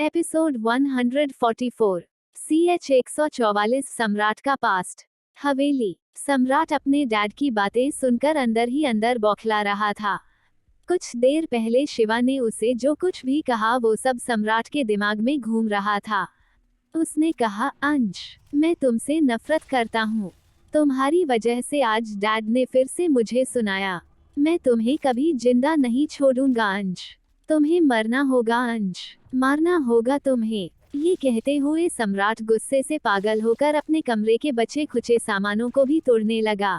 Episode 144 CH 144 सम्राट का past. हवेली। सम्राट अपने डैड की बातें सुनकर अंदर ही अंदर बौखला रहा था। कुछ देर पहले शिवा ने उसे जो कुछ भी कहा वो सब सम्राट के दिमाग में घूम रहा था। उसने कहा, अंश, मैं तुमसे नफरत करता हूँ। तुम्हारी वजह से आज डैड ने फिर से मुझे सुनाया। मैं तुम्हें कभी जिंदा नहीं छोड़ूंगा अंश। तुम्हें मरना होगा अंश, मारना होगा तुम्हें। ये कहते हुए सम्राट गुस्से से पागल होकर अपने कमरे के बचे खुचे सामानों को भी तोड़ने लगा।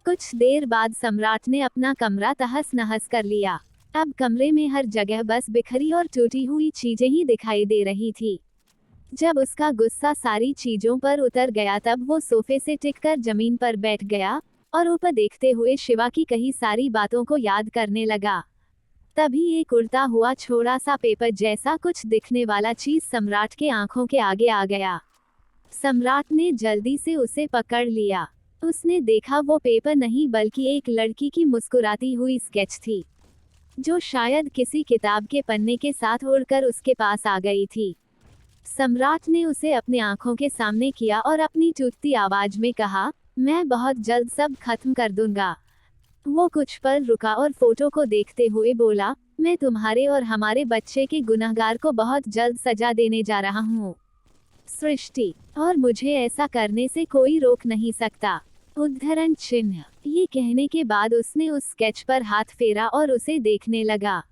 कुछ देर बाद सम्राट ने अपना कमरा तहस नहस कर लिया। अब कमरे में हर जगह बस बिखरी और टूटी हुई चीजें ही दिखाई दे रही थी। जब उसका गुस्सा सारी चीजों पर उतर गया तब वो सोफे से टिककर जमीन पर बैठ गया और ऊपर देखते हुए शिवा की कही सारी बातों को याद करने लगा। तभी एक उड़ता हुआ छोटा सा पेपर जैसा कुछ दिखने वाला चीज सम्राट के आंखों के आगे आ गया। सम्राट ने जल्दी से उसे पकड़ लिया। उसने देखा वो पेपर नहीं बल्कि एक लड़की की मुस्कुराती हुई स्केच थी, जो शायद किसी किताब के पन्ने के साथ उड़कर उसके पास आ गई थी। सम्राट ने उसे अपने आंखों के सामने किया और अपनी टूटती आवाज में कहा, मैं बहुत जल्द सब खत्म कर दूंगा। वो कुछ पल रुका और फोटो को देखते हुए बोला, मैं तुम्हारे और हमारे बच्चे के गुनहगार को बहुत जल्द सजा देने जा रहा हूँ, सृष्टि, और मुझे ऐसा करने से कोई रोक नहीं सकता। उद्धरण चिन्ह। ये कहने के बाद उसने उस स्केच पर हाथ फेरा और उसे देखने लगा।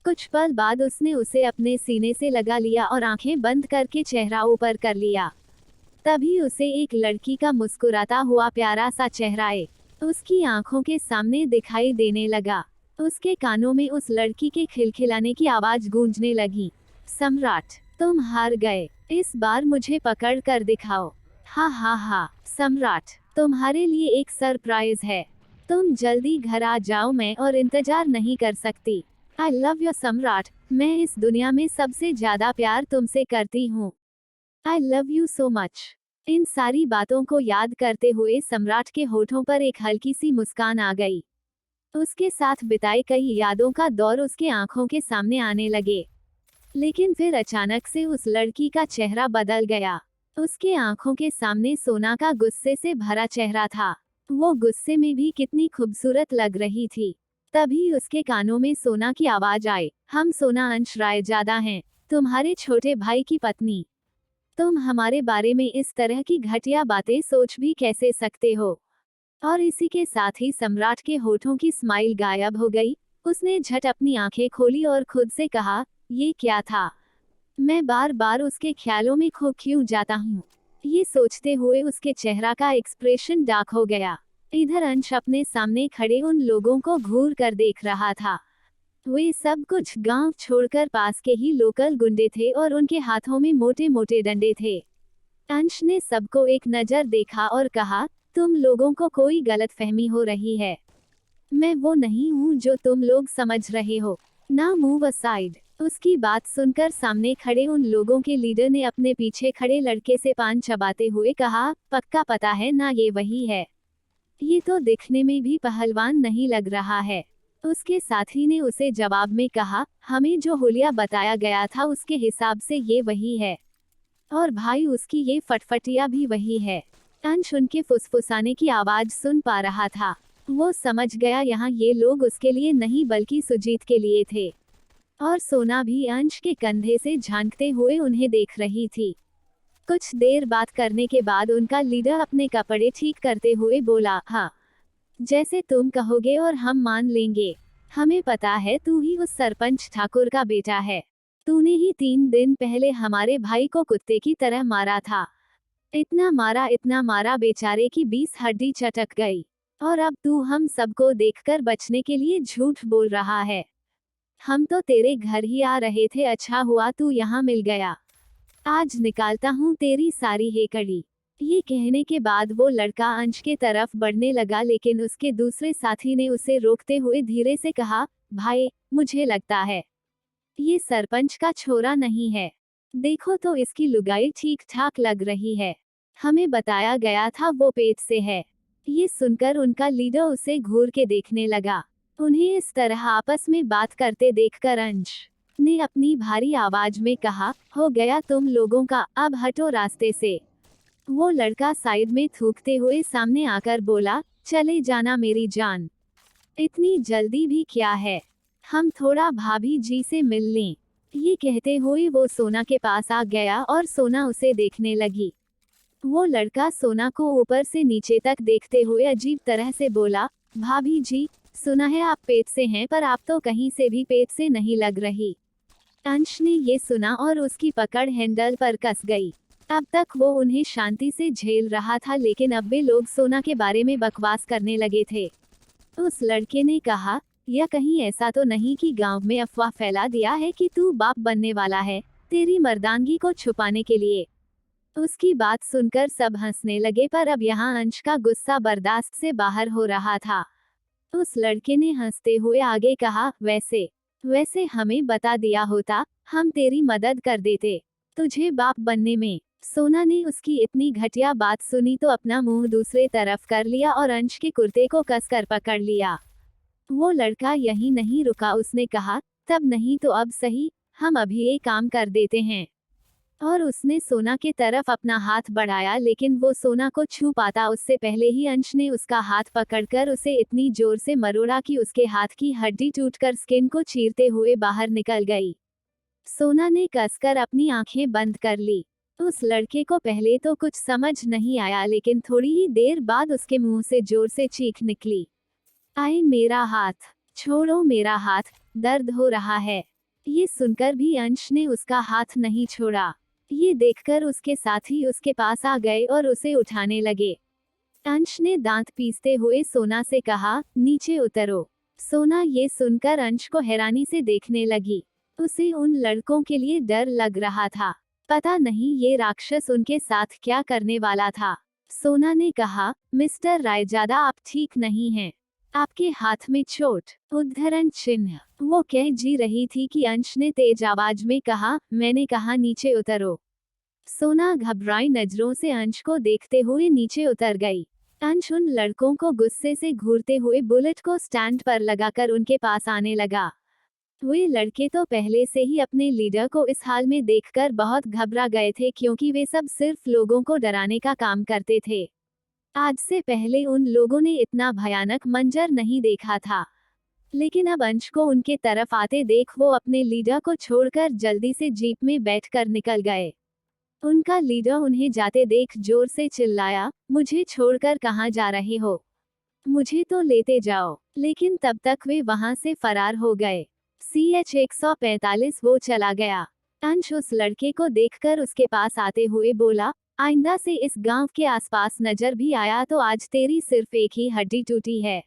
कुछ पल बाद उसने उसे अपने सीने से लगा लिया और आंखें बंद करके चेहरा ऊपर कर लिया। तभी उसे एक लड़की का मुस्कुराता हुआ प्यारा सा चेहरा उसकी आंखों के सामने दिखाई देने लगा। उसके कानों में उस लड़की के खिलखिलाने की आवाज गूंजने लगी। सम्राट, तुम हार गए। इस बार मुझे पकड़ कर दिखाओ। हा हा हा। सम्राट, तुम्हारे लिए एक सरप्राइज है। तुम जल्दी घर आ जाओ, मैं और इंतजार नहीं कर सकती। आई लव यू सम्राट, मैं इस दुनिया में सबसे ज्यादा प्यार तुमसे करती हूँ। I love you so much. इन सारी बातों को याद करते हुए सम्राट के होठों पर एक हल्की सी मुस्कान आ गई। उसके साथ बिताई कई यादों का दौर उसके आंखों के सामने आने लगे। लेकिन फिर अचानक से उस लड़की का चेहरा बदल गया। उसके आंखों के सामने सोना का गुस्से से भरा चेहरा था। वो गुस्से में भी कितनी खूबसूरत लग रही थी। तभी उसके कानों में सोना की आवाज आई, हम सोना अंश रायजादा हैं, तुम्हारे छोटे भाई की पत्नी। तुम हमारे बारे में इस तरह की घटिया बातें सोच भी कैसे सकते हो। और इसी के साथ ही सम्राट के होठों की स्माइल गायब हो गई। उसने झट अपनी आंखें खोली और खुद से कहा, ये क्या था? मैं बार बार उसके ख्यालों में खो क्यों जाता हूँ। ये सोचते हुए उसके चेहरा का एक्सप्रेशन डार्क हो गया। इधर अंश अपने सामने खड़े उन लोगों को घूर कर देख रहा था। वे सब कुछ गांव छोड़कर पास के ही लोकल गुंडे थे और उनके हाथों में मोटे मोटे डंडे थे। अंश ने सबको एक नजर देखा और कहा, तुम लोगों को कोई गलतफहमी हो रही है। मैं वो नहीं हूँ जो तुम लोग समझ रहे हो। ना मूव असाइड। उसकी बात सुनकर सामने खड़े उन लोगों के लीडर ने अपने पीछे खड़े लड़के से पान चबाते हुए कहा, पक्का पता है ना ये वही है? ये तो दिखने में भी पहलवान नहीं लग रहा है। उसके साथी ने उसे जवाब में कहा, हमें जो हुलिया बताया गया था उसके हिसाब से ये वही है। और भाई उसकी ये फटफटिया भी वही है। अंश उनके फुसफुसाने की आवाज सुन पा रहा था। वो समझ गया यहाँ ये लोग उसके लिए नहीं बल्कि सुजीत के लिए थे। और सोना भी अंश के कंधे से झांकते हुए उन्हें देख रही थी। कुछ देर बात करने के बाद उनका लीडर अपने कपड़े ठीक करते हुए बोला, हाँ, जैसे तुम कहोगे और हम मान लेंगे। हमें पता है तू ही उस सरपंच ठाकुर का बेटा है। तूने ही 3 दिन पहले हमारे भाई को कुत्ते की तरह मारा था। इतना मारा बेचारे की 20 हड्डी चटक गई। और अब तू हम सबको देखकर बचने के लिए झूठ बोल रहा है। हम तो तेरे घर ही आ रहे थे, अच्छा हुआ तू यहाँ मिल गया। आज निकालता हूँ तेरी सारी हेकड़ी। ये कहने के बाद वो लड़का अंश के तरफ बढ़ने लगा, लेकिन उसके दूसरे साथी ने उसे रोकते हुए धीरे से कहा, भाई, मुझे लगता है ये सरपंच का छोरा नहीं है। देखो तो इसकी लुगाई ठीक ठाक लग रही है। हमें बताया गया था वो पेट से है। ये सुनकर उनका लीडर उसे घूर के देखने लगा। उन्हें इस तरह आपस में बात करते देखकर अंश ने अपनी भारी आवाज में कहा, हो गया तुम लोगों का, अब हटो रास्ते से। वो लड़का साइड में थूकते हुए सामने आकर बोला, चले जाना मेरी जान। इतनी जल्दी भी क्या है, हम थोड़ा भाभी जी से मिल लें। ये कहते हुए वो सोना के पास आ गया और सोना उसे देखने लगी। वो लड़का सोना को ऊपर से नीचे तक देखते हुए अजीब तरह से बोला, भाभी जी, सुना है आप पेट से हैं पर आप तो कहीं से भी पेट से नहीं लग रही। अंश ने ये सुना और उसकी पकड़ हैंडल पर कस गई। अब तक वो उन्हें शांति से झेल रहा था, लेकिन अब वे लोग सोना के बारे में बकवास करने लगे थे। उस लड़के ने कहा, या कहीं ऐसा तो नहीं कि गांव में अफवाह फैला दिया है कि तू बाप बनने वाला है, तेरी मर्दानगी को छुपाने के लिए। उसकी बात सुनकर सब हंसने लगे, पर अब यहाँ अंश का गुस्सा बर्दाश्त से बाहर हो रहा था। उस लड़के ने हंसते हुए आगे कहा, वैसे हमें बता दिया होता, हम तेरी मदद कर देते तुझे बाप बनने में। सोना ने उसकी इतनी घटिया बात सुनी तो अपना मुंह दूसरे तरफ कर लिया और अंश के कुर्ते को कसकर पकड़ लिया। वो लड़का यहीं नहीं रुका, उसने कहा, तब नहीं तो अब सही, हम अभी एक काम कर देते हैं। और उसने सोना के तरफ अपना हाथ बढ़ाया, लेकिन वो सोना को छू पाता उससे पहले ही अंश ने उसका हाथ पकड़कर उसे इतनी जोर से मरोड़ा कि उसके हाथ की हड्डी टूटकर स्किन को चीरते हुए बाहर निकल गई। सोना ने कसकर अपनी आंखें बंद कर ली। उस लड़के को पहले तो कुछ समझ नहीं आया, लेकिन थोड़ी ही देर बाद उसके मुंह से जोर से चीख निकली, आए मेरा हाथ, छोड़ो मेरा हाथ, दर्द हो रहा है। ये सुनकर भी अंश ने उसका हाथ नहीं छोड़ा। ये देखकर उसके साथी उसके पास आ गए और उसे उठाने लगे। अंश ने दांत पीसते हुए सोना से कहा, नीचे उतरो। सोना ये सुनकर अंश को हैरानी से देखने लगी। उसे उन लड़कों के लिए डर लग रहा था। पता नहीं ये राक्षस उनके साथ क्या करने वाला था। सोना ने कहा, मिस्टर रायजादा, आप ठीक नहीं हैं। आपके हाथ में चोट, उद्धरण चिन्ह। वो कह जी रही थी कि अंश ने तेज आवाज में कहा, मैंने कहा नीचे उतरो। सोना घबराई नजरों से अंश को देखते हुए नीचे उतर गई। अंश उन लड़कों को गुस्से से घूरते हुए बुलेट को स्टैंड पर लगाकर उनके पास आने लगा। वे लड़के तो पहले से ही अपने लीडर को इस हाल में देखकर बहुत घबरा गए थे, क्योंकि वे सब सिर्फ लोगों को डराने का काम करते थे। आज से पहले उन लोगों ने इतना भयानक मंजर नहीं देखा था। लेकिन अब अंश को उनके तरफ आते देख वो अपने लीडर को छोड़कर जल्दी से जीप में बैठकर निकल गए। उनका लीडर उन्हें जाते देख जोर से चिल्लाया, मुझे छोड़कर कहाँ जा रहे हो? मुझे तो लेते जाओ। लेकिन तब तक वे वहां से फरार हो गए। CH 145 वो चला गया। अंश उस लड़के को देखकर उसके पास आते हुए बोला, आइंदा से इस गांव के आसपास नजर भी आया तो आज तेरी सिर्फ एक ही हड्डी टूटी है,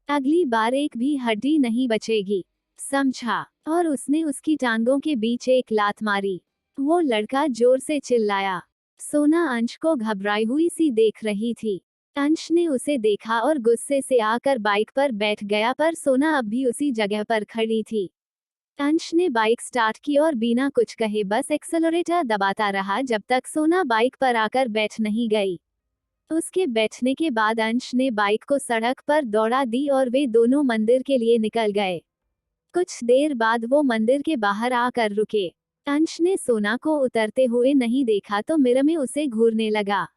अगली बार एक भी हड्डी नहीं बचेगी, समझा? और उसने उसकी टांगों के बीच एक लात मारी। वो लड़का जोर से चिल्लाया। सोना अंश को घबराई हुई सी देख रही थी। अंश ने उसे देखा और गुस्से से आकर बाइक पर बैठ गया, पर सोना अब भी उसी जगह पर खड़ी थी। अंश ने बाइक स्टार्ट की और बिना कुछ कहे बस एक्सेलरेटर दबाता रहा जब तक सोना बाइक पर आकर बैठ नहीं गई। उसके बैठने के बाद अंश ने बाइक को सड़क पर दौड़ा दी और वे दोनों मंदिर के लिए निकल गए। कुछ देर बाद वो मंदिर के बाहर आकर रुके। अंश ने सोना को उतरते हुए नहीं देखा तो मिरर में उसे घूरने लगा।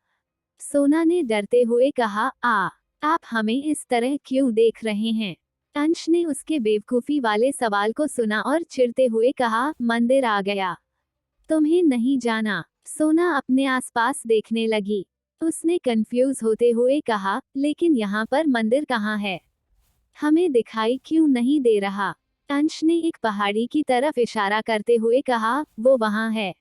सोना ने डरते हुए कहा, आप हमें इस तरह क्यों देख रहे हैं? अंश ने उसके बेवकूफी वाले सवाल को सुना और चिढ़ते हुए कहा, मंदिर आ गया, तुम्हें नहीं जाना। सोना अपने आसपास देखने लगी। उसने कंफ्यूज होते हुए कहा, लेकिन यहाँ पर मंदिर कहाँ है? हमें दिखाई क्यों नहीं दे रहा? अंश ने एक पहाड़ी की तरफ इशारा करते हुए कहा, वो वहाँ है।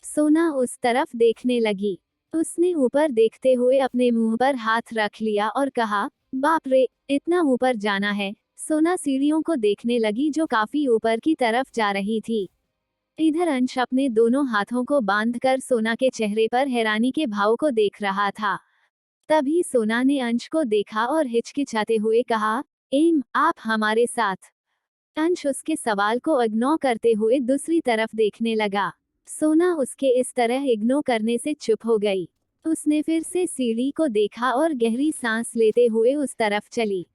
सोना उस तरफ देखने लगी। उसने ऊपर देखते हुए अपने मुंह पर हाथ रख लिया और कहा, बाप रे, इतना ऊपर जाना है। सोना सीढ़ियों को देखने लगी जो काफी ऊपर की तरफ जा रही थी। इधर अंश अपने दोनों हाथों को बांधकर सोना के चेहरे पर हैरानी के भाव को देख रहा था। तभी सोना ने अंश को देखा और हिचकिचाते हुए कहा, आप हमारे साथ? अंश उसके सवाल को इग्नोर करते हुए दूसरी तरफ देखने लगा। सोना उसके इस तरह इग्नोर करने से चुप हो गई। उसने फिर से सीढ़ी को देखा और गहरी सांस लेते हुए उस तरफ चली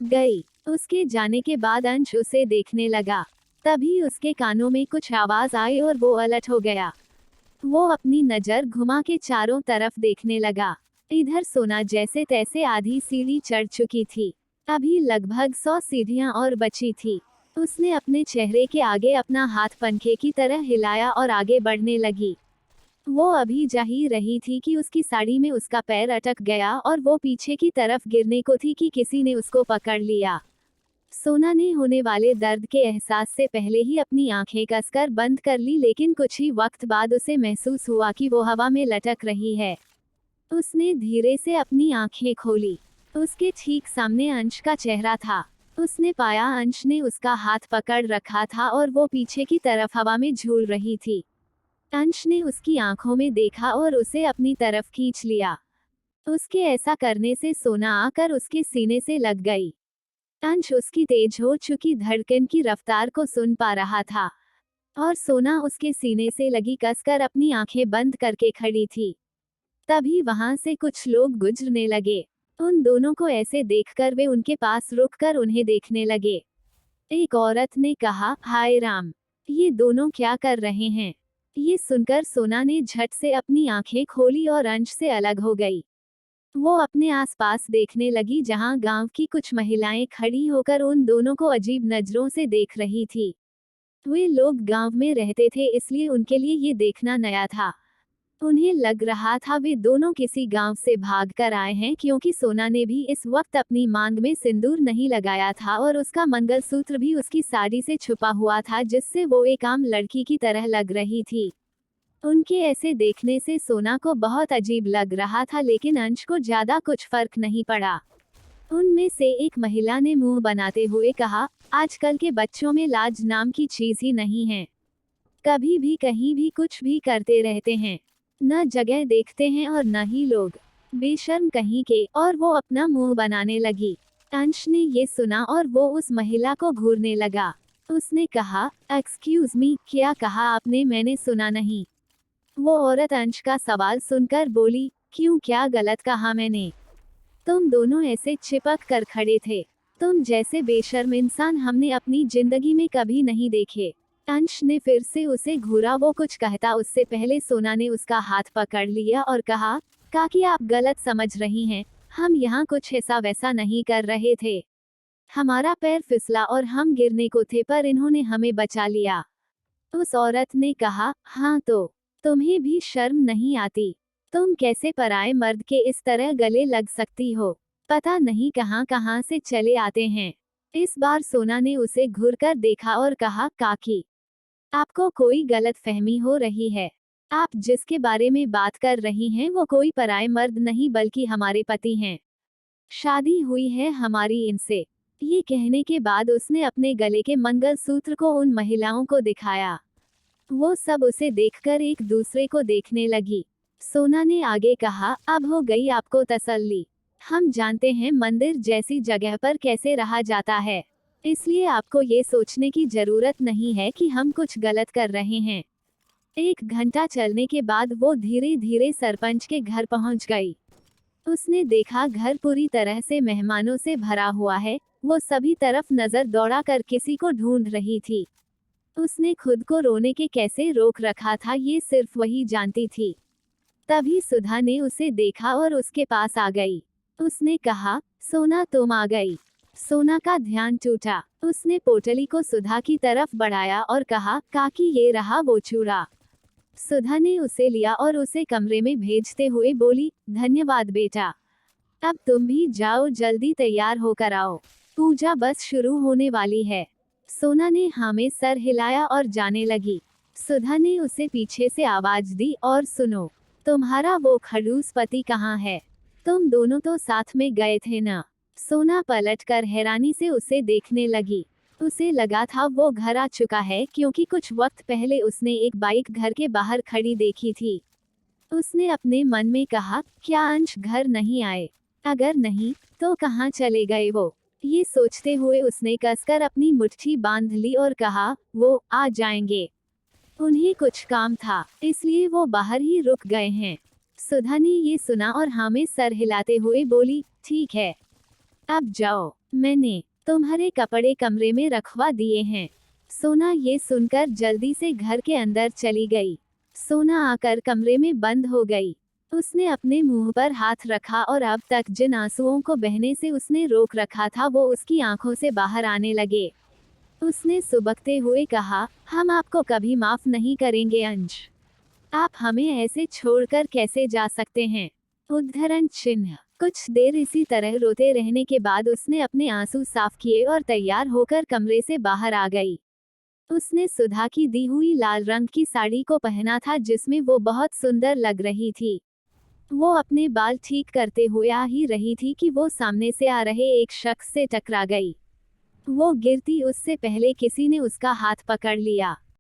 गई। उसके जाने के बाद अंश उसे देखने लगा। तभी उसके कानों में कुछ आवाज आई और वो अलर्ट हो गया। वो अपनी नजर घुमा के चारों तरफ देखने लगा। इधर सोना जैसे तैसे आधी सीढ़ी चढ़ चुकी थी। अभी लगभग 100 सीढ़ियां और बची थी। उसने अपने चेहरे के आगे अपना हाथ पंखे की तरह हिलाया और आगे बढ़ने लगी। वो अभी जा ही रही थी कि उसकी साड़ी में उसका पैर अटक गया और वो पीछे की तरफ गिरने को थी कि किसी ने उसको पकड़ लिया। सोना ने होने वाले दर्द के एहसास से पहले ही अपनी आंखें कसकर बंद कर ली, लेकिन कुछ ही वक्त बाद उसे महसूस हुआ कि वो हवा में लटक रही है। उसने धीरे से अपनी आंखें खोली। उसके ठीक सामने अंश का चेहरा था। उसने पाया अंश ने उसका हाथ पकड़ रखा था और वो पीछे की तरफ हवा में झूल रही थी। अंश ने उसकी आंखों में देखा और उसे अपनी तरफ खींच लिया। उसके ऐसा करने से सोना आकर उसके सीने से लग गई। अंश उसकी तेज हो चुकी धड़कन की रफ्तार को सुन पा रहा था और सोना उसके सीने से लगी कसकर अपनी आंखें बंद करके खड़ी थी। तभी वहां से कुछ लोग गुजरने लगे। उन दोनों को ऐसे देखकर वे उनके पास रुककर उन्हें देखने लगे। एक औरत ने कहा, हाय राम, ये दोनों क्या कर रहे हैं? ये सुनकर सोना ने झट से अपनी आंखें खोली और अंश से अलग हो गई। वो अपने आसपास देखने लगी, जहां गांव की कुछ महिलाएं खड़ी होकर उन दोनों को अजीब नजरों से देख रही थी। वे लोग गांव में रहते थे, इसलिए उनके लिए ये देखना नया था। उन्हें लग रहा था वे दोनों किसी गांव से भाग कर आए हैं, क्योंकि सोना ने भी इस वक्त अपनी मांग में सिंदूर नहीं लगाया था और उसका मंगलसूत्र भी उसकी साड़ी से छुपा हुआ था, जिससे वो एक आम लड़की की तरह लग रही थी। उनके ऐसे देखने से सोना को बहुत अजीब लग रहा था, लेकिन अंश को ज्यादा कुछ फर्क नहीं पड़ा। उनमें से एक महिला ने मुंह बनाते हुए कहा, आजकल के बच्चों में लाज नाम की चीज ही नहीं है। कभी भी कहीं भी कुछ भी करते रहते हैं। न जगह देखते हैं और न ही लोग। बेशर्म कहीं के। और वो अपना मुंह बनाने लगी। अंश ने ये सुना और वो उस महिला को घूरने लगा। उसने कहा, एक्सक्यूज मी, क्या कहा आपने? मैंने सुना नहीं। वो औरत अंश का सवाल सुनकर बोली, क्यों, क्या गलत कहा मैंने? तुम दोनों ऐसे चिपक कर खड़े थे। तुम जैसे बेशर्म इंसान हमने अपनी जिंदगी में कभी नहीं देखे। अंश ने फिर से उसे घूरा। वो कुछ कहता उससे पहले सोना ने उसका हाथ पकड़ लिया और कहा, काकी आप गलत समझ रही हैं। हम यहाँ कुछ ऐसा वैसा नहीं कर रहे थे। हमारा पैर फिसला और हम गिरने को थे, पर इन्होंने हमें बचा लिया। उस औरत ने कहा, हाँ तो तुम्हें भी शर्म नहीं आती? तुम कैसे पराए मर्द के इस तरह गले लग सकती हो? पता नहीं कहाँ कहाँ से चले आते हैं। इस बार सोना ने उसे घूरकर देखा और कहा, काकी, आपको कोई गलतफहमी हो रही है। आप जिसके बारे में बात कर रही हैं वो कोई पराए मर्द नहीं, बल्कि हमारे पति हैं। शादी हुई है हमारी इनसे। ये कहने के बाद उसने अपने गले के मंगलसूत्र को उन महिलाओं को दिखाया। वो सब उसे देखकर एक दूसरे को देखने लगी। सोना ने आगे कहा, अब हो गई आपको तसल्ली। हम जानते हैं मंदिर जैसी जगह पर कैसे रहा जाता है, इसलिए आपको ये सोचने की जरूरत नहीं है कि हम कुछ गलत कर रहे हैं। 1 घंटा चलने के बाद वो धीरे धीरे सरपंच के घर पहुंच गई। उसने देखा घर पूरी तरह से मेहमानों से भरा हुआ है। वो सभी तरफ नजर दौड़ाकर किसी को ढूंढ रही थी। उसने खुद को रोने के कैसे रोक रखा था, ये सिर्फ वही जानती थी। तभी सुधा ने उसे देखा और उसके पास आ गई। उसने कहा, सोना तुम आ गई। सोना का ध्यान टूटा। उसने पोटली को सुधा की तरफ बढ़ाया और कहा, काकी ये रहा वो चूड़ा। सुधा ने उसे लिया और उसे कमरे में भेजते हुए बोली, धन्यवाद बेटा। अब तुम भी जाओ, जल्दी तैयार होकर आओ। पूजा बस शुरू होने वाली है। सोना ने हाँ में सर हिलाया और जाने लगी। सुधा ने उसे पीछे से आवाज दी, और सुनो, तुम्हारा वो खड़ूस पति कहाँ है? तुम दोनों तो साथ में गए थे ना? सोना पलटकर हैरानी से उसे देखने लगी। उसे लगा था वो घर आ चुका है, क्योंकि कुछ वक्त पहले उसने एक बाइक घर के बाहर खड़ी देखी थी। उसने अपने मन में कहा, क्या अंश घर नहीं आए? अगर नहीं, तो कहाँ चले गए वो? ये सोचते हुए उसने कसकर अपनी मुट्ठी बांध ली और कहा, वो आ जाएंगे। उन्हें कुछ काम था, इसलिए वो बाहर ही रुक गए हैं। सुधा ने ये सुना और हाँ में सर हिलाते हुए बोली, ठीक है, अब जाओ। मैंने तुम्हारे कपड़े कमरे में रखवा दिए हैं। सोना ये सुनकर जल्दी से घर के अंदर चली गई। सोना आकर कमरे में बंद हो गई। उसने अपने मुंह पर हाथ रखा और अब तक जिन आंसुओं को बहने से उसने रोक रखा था वो उसकी आंखों से बाहर आने लगे। उसने सुबकते हुए कहा, हम आपको कभी माफ नहीं करेंगे अंश। आप हमें ऐसे छोड़कर कैसे जा सकते हैं। उद्धरण चिन्ह। कुछ देर इसी तरह रोते रहने के बाद उसने अपने आंसू साफ किए और तैयार होकर कमरे से बाहर आ गई। उसने सुधा की दी हुई लाल रंग की साड़ी को पहना था जिसमें वो बहुत सुंदर लग रही थी। वो अपने बाल ठीक करते हुए आ ही रही थी कि वो सामने से आ रहे एक शख्स से टकरा गई। वो गिरती उससे पहले किसी ने उसका हाथ पकड़ लिया।